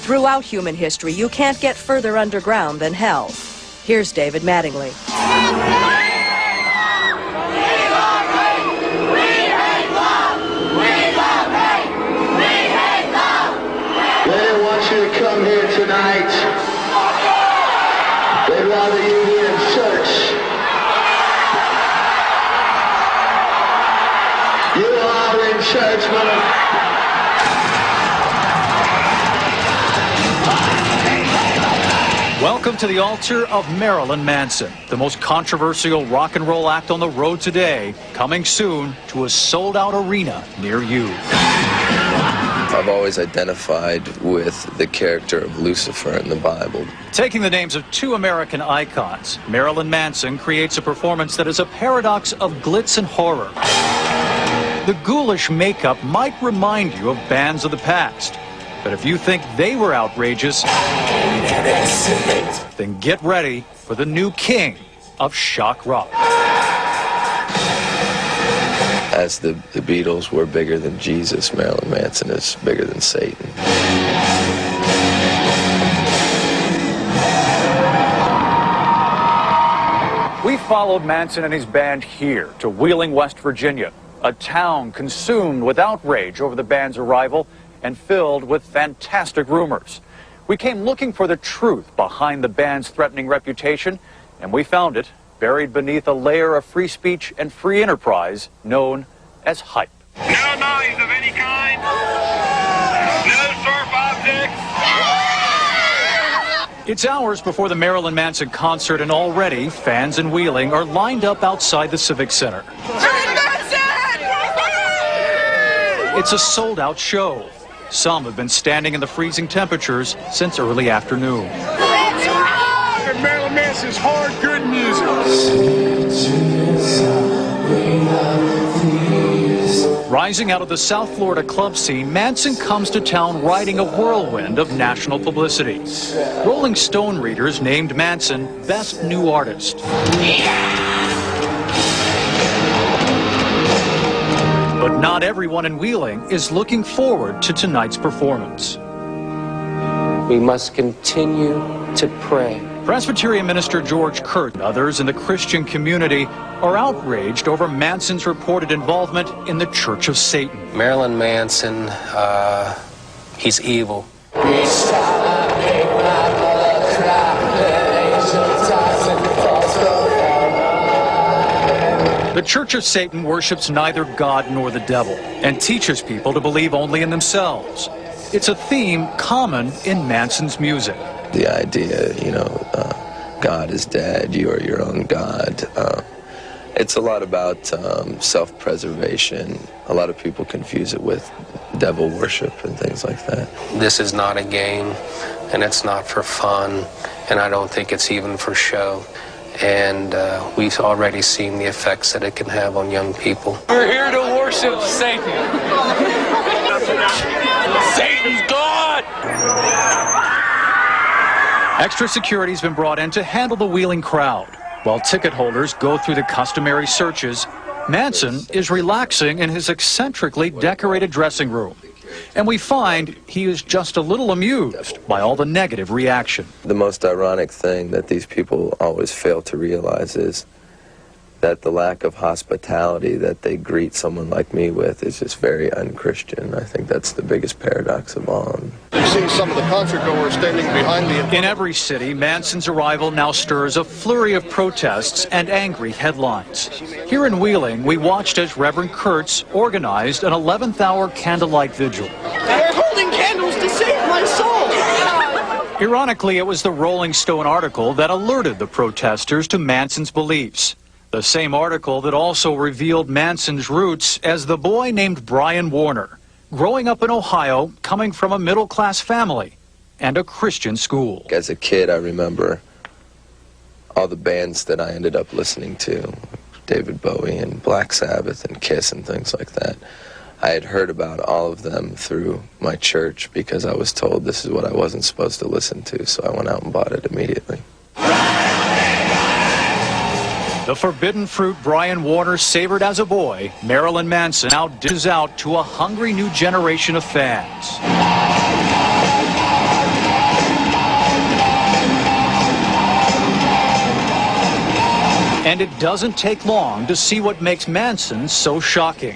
Throughout human history, you can't get further underground than hell. Here's David Mattingly. They want you to come here tonight. They'd rather you be in church. You are in church, motherfucker. Welcome to the altar of Marilyn Manson, the most controversial rock and roll act on the road today, coming soon to a sold-out arena near you. I've always identified with the character of Lucifer in the Bible. Taking the names of two American icons, Marilyn Manson creates a performance that is a paradox of glitz and horror. The ghoulish makeup might remind you of bands of the past, but if you think they were outrageous, then get ready for the new king of shock rock. As the Beatles were bigger than Jesus, Marilyn Manson is bigger than Satan. We followed Manson and his band here to Wheeling, West Virginia, a town consumed with outrage over the band's arrival and filled with fantastic rumors. We came looking for the truth behind the band's threatening reputation, and we found it buried beneath a layer of free speech and free enterprise known as hype. No noise of any kind. No sharp objects. It's hours before the Marilyn Manson concert, and already fans in Wheeling are lined up outside the Civic Center. It's a sold-out show. Some have been standing in the freezing temperatures since early afternoon. Marilyn Manson's hard, good music. Rising out of the South Florida club scene, Manson comes to town riding a whirlwind of national publicity. Rolling Stone readers named Manson Best New Artist. But not everyone in Wheeling is looking forward to tonight's performance. We must continue to pray. Presbyterian minister George Kurt and others in the Christian community are outraged over Manson's reported involvement in the Church of Satan. Marilyn Manson, he's evil. The Church of Satan worships neither God nor the devil and teaches people to believe only in themselves. It's a theme common in Manson's music. The idea, God is dead, you are your own God. It's a lot about self-preservation. A lot of people confuse it with devil worship and things like that. This is not a game, and it's not for fun, and I don't think it's even for show. And we've already seen the effects that it can have on young people. We're here to worship Satan. Satan's God! Extra security's been brought in to handle the Wheeling crowd. While ticket holders go through the customary searches, Manson is relaxing in his eccentrically decorated dressing room. And we find he is just a little amused by all the negative reaction. The most ironic thing that these people always fail to realize is that the lack of hospitality that they greet someone like me with is just very unchristian. I think that's the biggest paradox of all. You've seen some of the concert goers standing behind me. In every city, Manson's arrival now stirs a flurry of protests and angry headlines. Here in Wheeling, we watched as Reverend Kurtz organized an 11th-hour candlelight vigil. They're holding candles to save my soul! Ironically, it was the Rolling Stone article that alerted the protesters to Manson's beliefs. The same article that also revealed Manson's roots as the boy named Brian Warner, growing up in Ohio, coming from a middle-class family and a Christian school. As a kid, I remember all the bands that I ended up listening to, David Bowie and Black Sabbath and Kiss and things like that. I had heard about all of them through my church because I was told this is what I wasn't supposed to listen to, so I went out and bought it immediately. The forbidden fruit Brian Warner savored as a boy, Marilyn Manson now dishes out to a hungry new generation of fans. And it doesn't take long to see what makes Manson so shocking.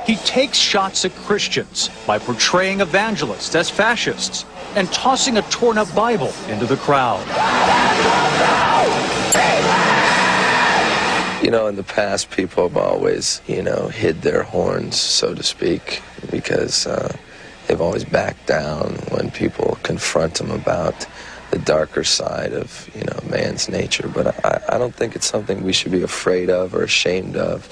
He takes shots at Christians by portraying evangelists as fascists and tossing a torn-up Bible into the crowd. You know, in the past, people have always, hid their horns, so to speak, because they've always backed down when people confront them about the darker side of, man's nature. But I don't think it's something we should be afraid of or ashamed of.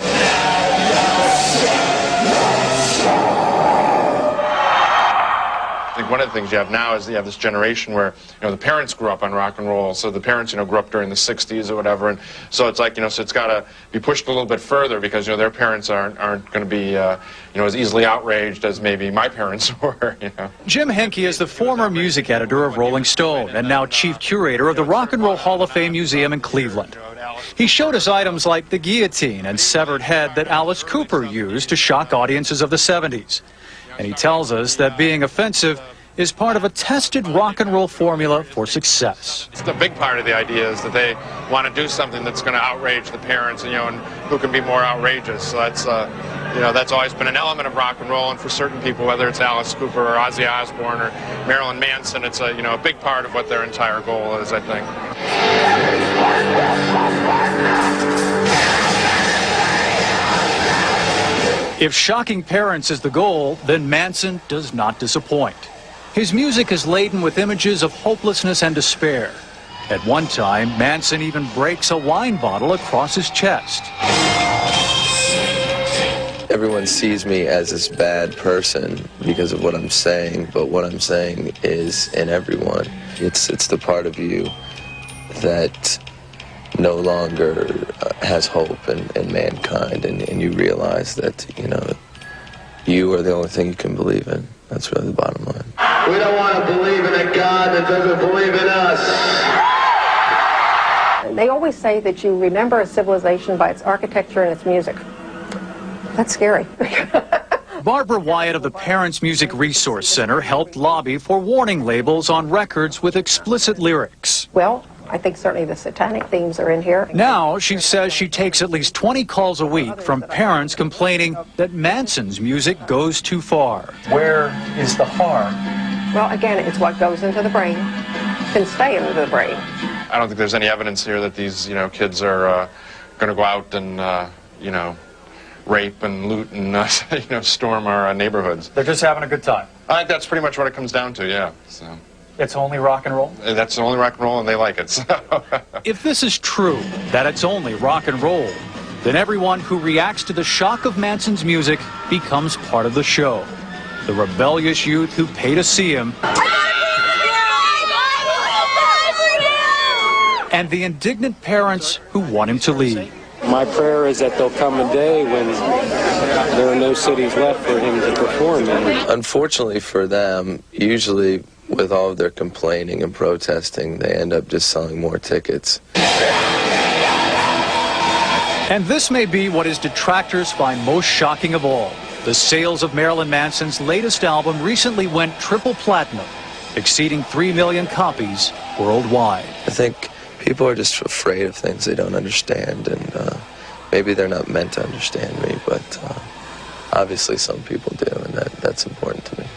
I think one of the things you have now is you have this generation where, the parents grew up on rock and roll, so the parents, grew up during the 60s or whatever, and so it's like, so it's got to be pushed a little bit further because, their parents aren't going to be, as easily outraged as maybe my parents were, Jim Henke is the former music editor of Rolling Stone and now chief curator of the Rock and Roll Hall of Fame Museum in Cleveland. He showed us items like the guillotine and severed head that Alice Cooper used to shock audiences of the 70s. And he tells us that being offensive is part of a tested rock and roll formula for success. The big part of the idea is that they want to do something that's going to outrage the parents, and who can be more outrageous. So that's, that's always been an element of rock and roll, and for certain people, whether it's Alice Cooper or Ozzy Osbourne or Marilyn Manson, it's a, a big part of what their entire goal is, I think. If shocking parents is the goal, then Manson does not disappoint. His music is laden with images of hopelessness and despair. At one time, Manson even breaks a wine bottle across his chest. Everyone sees me as this bad person because of what I'm saying, but what I'm saying is in everyone. It's the part of you that no longer has hope in mankind, and you realize that, you are the only thing you can believe in. That's really the bottom line. We don't want to believe in a God that doesn't believe in us. They always say that you remember a civilization by its architecture and its music. That's scary. Barbara Wyatt of the Parents Music Resource Center helped lobby for warning labels on records with explicit lyrics. Well, I think certainly the satanic themes are in here. Now, she says she takes at least 20 calls a week from parents complaining that Manson's music goes too far. Where is the harm? Well, again, it's what goes into the brain can stay into the brain. I don't think there's any evidence here that these, kids are going to go out and, rape and loot and, storm our neighborhoods. They're just having a good time. I think that's pretty much what it comes down to, yeah. So. It's only rock and roll? That's only rock and roll, and they like it. So. If this is true, that it's only rock and roll, then everyone who reacts to the shock of Manson's music becomes part of the show. The rebellious youth who pay to see him, and the indignant parents who want him to leave. My prayer is that there'll come a day when there are no cities left for him to perform in. Unfortunately for them, usually with all of their complaining and protesting, they end up just selling more tickets. And this may be what his detractors find most shocking of all. The sales of Marilyn Manson's latest album recently went triple platinum, exceeding 3 million copies worldwide. I think people are just afraid of things they don't understand, and maybe they're not meant to understand me, but obviously some people do, and that's important to me.